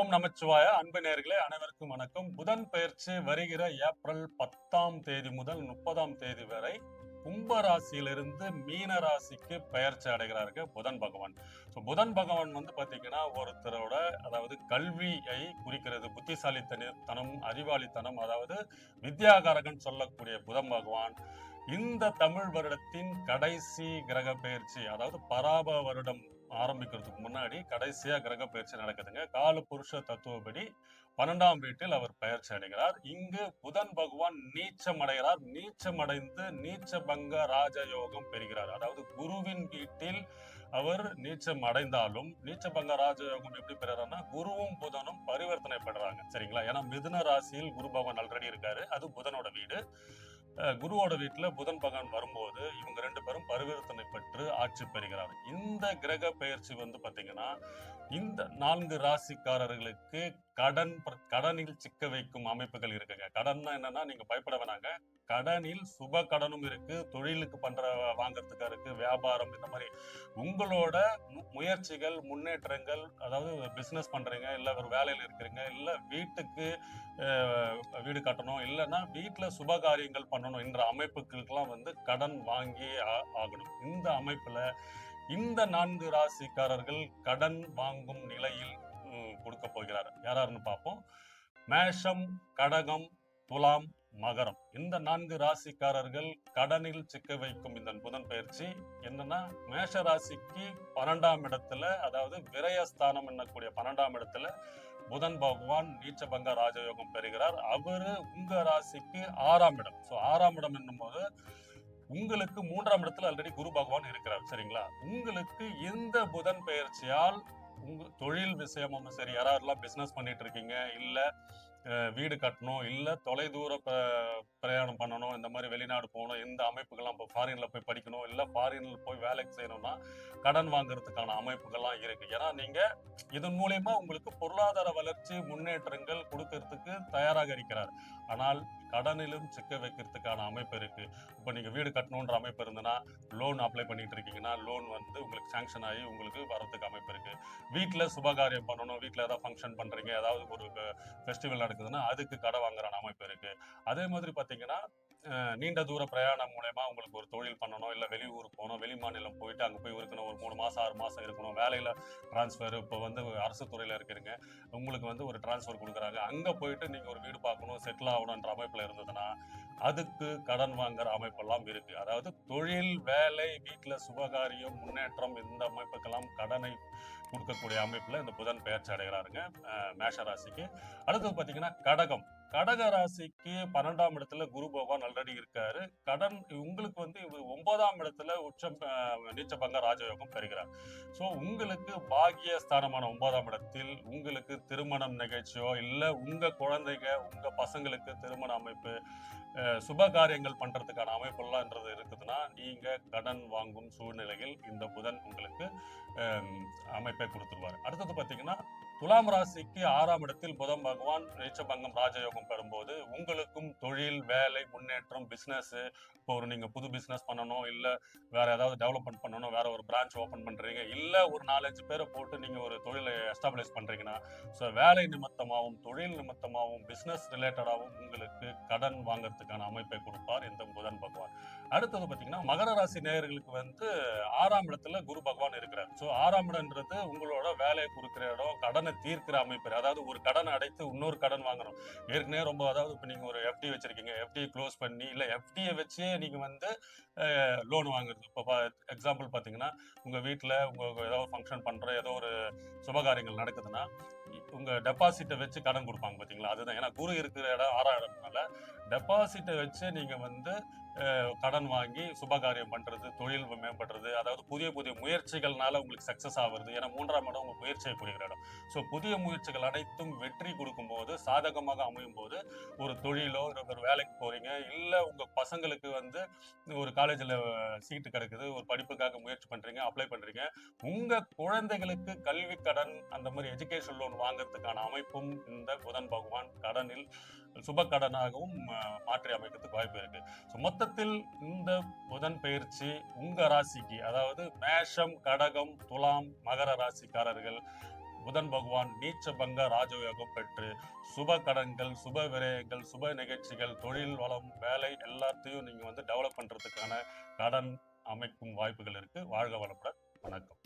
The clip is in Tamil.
ஓம் நமச்சிவாய. அன்பு நேயர்களே அனைவருக்கும் வணக்கம். புதன் பெயர்ச்சி வருகிற ஏப்ரல் 10ஆம் தேதி முதல் 30ஆம் தேதி வரை கும்ப ராசியிலிருந்து மீன ராசிக்கு பெயர்ச்சி அடைகிறார்கள் புதன் பகவான். புதன் பகவான் பாத்தீங்கன்னா ஒருத்தரோட அதாவது கல்வியை குறிக்கிறது. புத்திசாலித்தனம், அறிவாளித்தனம், அதாவது வித்யாகாரகன் சொல்லக்கூடிய புதன் பகவான் இந்த தமிழ் வருடத்தின் கடைசி கிரக பெயர்ச்சி, அதாவது பராப வருடம் ஆரம்பிக்கிறதுக்கு முன்னாடி கடைசியா கிரக பயிற்சி நடக்குதுங்க. கால புருஷ தத்துவப்படி 12ஆம் வீட்டில் அவர் பயிற்சி அடைகிறார். இங்கு புதன் பகவான் நீச்சம் அடைகிறார். நீச்சம் அடைந்து நீச்ச பங்க ராஜயோகம் பெறுகிறார். அதாவது குருவின் வீட்டில் அவர் நீச்சம் அடைந்தாலும் நீச்சபங்க ராஜயோகம் எப்படி பெறாருன்னா குருவும் புதனும் பரிவர்த்தனை படுறாங்க. சரிங்களா? ஏன்னா மிதுன ராசியில் குரு பகவான் ஆல்ரெடி இருக்காரு. அது புதனோட வீடு. குருவோட வீட்டுல புதன் பகவான் வரும்போது இவங்க ரெண்டு பேரும் பரிவர்த்தனை பெற்று ஆட்சி பெறுகிறார். இந்த கிரக பெயர்ச்சி பாத்தீங்கன்னா இந்த 4 ராசிக்காரர்களுக்கு கடனில் சிக்க வைக்கும் அமைப்புகள் இருக்குங்க. கடன்னா என்னன்னா நீங்க பயப்பட வேணாங்க. கடனில் சுப கடனும் இருக்கு, தொழிலுக்கு வாங்கறதுக்கா இருக்கு, வியாபாரம், இந்த மாதிரி உங்களோட முயற்சிகள், முன்னேற்றங்கள், அதாவது பிசினஸ் பண்றீங்க, இல்ல ஒரு வேலையில இருக்கிறீங்க, இல்ல வீட்டுக்கு வீடு கட்டணும், இல்லைன்னா வீட்டுல சுப காரியங்கள் பண்ணணும் என்ற அமைப்புகளுக்கெல்லாம் கடன் வாங்கி ஆகணும். இந்த அமைப்புல இந்த 4 ராசிக்காரர்கள் கடன் வாங்கும் நிலையில் கொடுக்க போகிறார். யாராருன்னு பார்ப்போம். மேஷம், கடகம், துலாம், மகரம். இந்த 4 ராசிக்காரர்கள் கடனில் சிக்க வைக்கும் இந்த புதன் பயிற்சி என்னன்னா, மேஷ ராசிக்கு 12ஆம் இடத்துல, அதாவது விரயஸ்தானம் என்னக்கூடிய 12ஆம் இடத்துல புதன் பகவான் நீச்சபங்க ராஜயோகம் பெறுகிறார். அவரு உங்க ராசிக்கு 6ஆம் இடம். 6ஆம் இடம் என்னும் போது உங்களுக்கு 3ஆம் இடத்துல ஆல்ரெடி குரு பகவான் இருக்கிறார். சரிங்களா? உங்களுக்கு இந்த புதன் பெயர்ச்சியால் உங்க தொழில் விஷயமும் சரி, யாரெல்லாம் பிசினஸ் பண்ணிட்டு இருக்கீங்க, இல்ல வீடு கட்டணும், இல்ல தொலைதூர பிரயாணம் பண்ணணும், இந்த மாதிரி வெளிநாடு போகணும், இந்த அமைப்புகள்லாம் இப்போ ஃபாரின்ல போய் படிக்கணும், இல்ல ஃபாரின்ல போய் வேலைக்கு செய்யணும்னா கடன் வாங்குறதுக்கான அமைப்புகள்லாம் இருக்கு. ஏன்னா நீங்க இதன் மூலியமா உங்களுக்கு பொருளாதார வளர்ச்சி, முன்னேற்றங்கள் கொடுக்கறதுக்கு தயாராக இருக்கிறார். ஆனால் கடனிலும் சிக்க வைக்கிறதுக்கான அமைப்பு இருக்கு. இப்போ நீங்க வீடு கட்டணுன்ற அமைப்பு இருந்ததுன்னா, லோன் அப்ளை பண்ணிட்டு இருக்கீங்கன்னா லோன் உங்களுக்கு சாங்ஷன் ஆகி உங்களுக்கு வரதுக்கு அமைப்பு இருக்கு. வீட்டுல சுபகாரியம் பண்ணணும், வீட்டுல ஏதாவது ஃபங்க்ஷன் பண்றீங்க, ஏதாவது ஒரு ஃபெஸ்டிவல் நடக்குதுன்னா அதுக்கு கடை வாங்குற அமைப்பு இருக்கு. அதே மாதிரி பாத்தீங்கன்னா நீண்ட தூர பிரயாணம் மூலயமா உங்களுக்கு ஒரு தொழில் பண்ணணும், இல்ல வெளியூருக்கு போகணும், வெளி மாநிலம் போயிட்டு அங்க போய் இருக்கணும், ஒரு 3 மாசம் 6 மாசம் இருக்கணும், வேலையில டிரான்ஸ்பர், இப்போ அரசு துறையில இருக்கிறீங்க, உங்களுக்கு ஒரு டிரான்ஸ்பர் கொடுக்குறாங்க, அங்க போயிட்டு நீங்க ஒரு வீடு பார்க்கணும், செட்டில் ஆகணும்ன்ற அமைப்புல இருந்ததுன்னா அதுக்கு கடன் வாங்குற அமைப்பெல்லாம் இருக்கு. அதாவது தொழில், வேலை, வீட்டுல சுபகாரியம், முன்னேற்றம், இந்த அமைப்புக்கெல்லாம் கடனை கொடுக்கக்கூடிய அமைப்புல இந்த புதன் பெயர்ச்சி அடைகிறாருங்க மேஷ ராசிக்கு. அடுத்தது பாத்தீங்கன்னா கடகம். கடக ராசிக்கு 12ஆம் இடத்துல குரு பகவான் ஆல்ரெடி இருக்காரு. கடன் உங்களுக்கு 9ஆம் இடத்துல உச்சம் நீச்சபங்க ராஜயோகம் பெறுகிறார். சோ உங்களுக்கு பாக்கிய ஸ்தானமான 9ஆம் இடத்தில் உங்களுக்கு திருமணம் நிகழ்ச்சியோ, இல்ல உங்க குழந்தைங்க, உங்க பசங்களுக்கு திருமண அமைப்பு, சுப காரியங்கள் பண்றதுக்கான அமைப்புலாம் இருக்குதுன்னா நீங்க கடன் வாங்கும் சூழ்நிலையில் இந்த புதன் உங்களுக்கு அமைப்பை கொடுத்துருவாரு. அடுத்தது பாத்தீங்கன்னா துலாம் ராசிக்கு 6ஆம் இடத்தில் புதன் பகவான் நீச்சபங்கம் ராஜயோகம் பெறும்போது உங்களுக்கும் தொழில், வேலை, முன்னேற்றம், பிசினஸ், இப்போ நீங்க புது பிசினஸ் பண்ணணும், இல்ல வேற ஏதாவது டெவலப்மெண்ட் பண்ணணும், வேற ஒரு பிரான்ச் ஓபன் பண்றீங்க, இல்ல ஒரு 4-5 பேரை போட்டு நீங்க ஒரு தொழிலை எஸ்டாப்ளிஷ் பண்றீங்கன்னா, வேலை நிமித்தமாகவும் தொழில் நிமித்தமாகவும் பிசினஸ் ரிலேட்டடாகவும் உங்களுக்கு கடன் வாங்கறதுக்கான அமைப்பை கொடுப்பார் இந்த புதன் பகவான். அடுத்தது பாத்தீங்கன்னா மகர ராசி நேயர்களுக்கு 6ஆம் இடத்துல குரு பகவான் இருக்கிறார். 6ஆம் இடம்ன்றது உங்களோட வேலையை கொடுக்கிற இடம், கடனை தீர்க்கிற அமைப்பு. அதாவது ஒரு கடன் அடைத்து இன்னொரு கடன் வாங்கணும். ஏற்கனவே அதாவது இப்ப நீங்க ஒரு எஃப்டி வச்சிருக்கீங்க, எஃப்டியை க்ளோஸ் பண்ணி, இல்ல எஃப்டியை வச்சே நீங்க லோன் வாங்குறது. இப்போ எக்ஸாம்பிள் பாத்தீங்கன்னா உங்க வீட்டுல ஏதாவது ஃபங்க்ஷன் பண்ற, ஏதோ ஒரு சுபகாரியங்கள் நடக்குதுன்னா உங்க டெபாசிட்டை வச்சு கடன் கொடுப்பாங்க பாத்தீங்களா? அதுதான். ஏன்னா குரு இருக்கிற இடம் 6ஆம் இடம்னால டெபாசிட்டை வச்சு நீங்க கடன் வாங்கி சுபகாரியம் பண்றது, தொழில் மேம்படுறது, அதாவது புதிய புதிய முயற்சிகள்னால உங்களுக்கு சக்சஸ் ஆகுறது. ஏன்னா 3ஆம் இடம் உங்க முயற்சியை குறிக்கிற இடம். புதிய முயற்சிகள் அனைத்தும் வெற்றி கொடுக்கும் போது, சாதகமாக அமையும் போது, ஒரு தொழிலோ ஒரு வேலைக்கு போறீங்க, இல்ல உங்க பசங்களுக்கு ஒரு காலேஜ்ல சீட்டு கிடைக்குது, ஒரு படிப்புக்காக முயற்சி பண்றீங்க, அப்ளை பண்றீங்க, உங்க குழந்தைகளுக்கு கல்வி கடன், அந்த மாதிரி எஜுகேஷன் லோன் வாங்குறதுக்கான அமைப்பும் இந்த புதன் பகவான் கடனில் சுப கடனாகவும் மாற்றி அமைக்கிறதுக்கு வாய்ப்பு இருக்கு. மொத்தத்தில் இந்த புதன் பயிற்சி உங்க ராசிக்கு, அதாவது மேஷம், கடகம், துலாம், மகர ராசிக்காரர்கள் புதன் பகவான் நீச்ச பங்க ராஜயோகம் பெற்று சுப கடன்கள், சுப விரயங்கள், சுப நிகழ்ச்சிகள், தொழில் வளம், வேலை எல்லாத்தையும் நீங்க வந்து டெவலப் பண்றதுக்கான கடன் அமைக்கும் வாய்ப்புகள் இருக்கு. வாழ்க வளமுடன். வணக்கம்.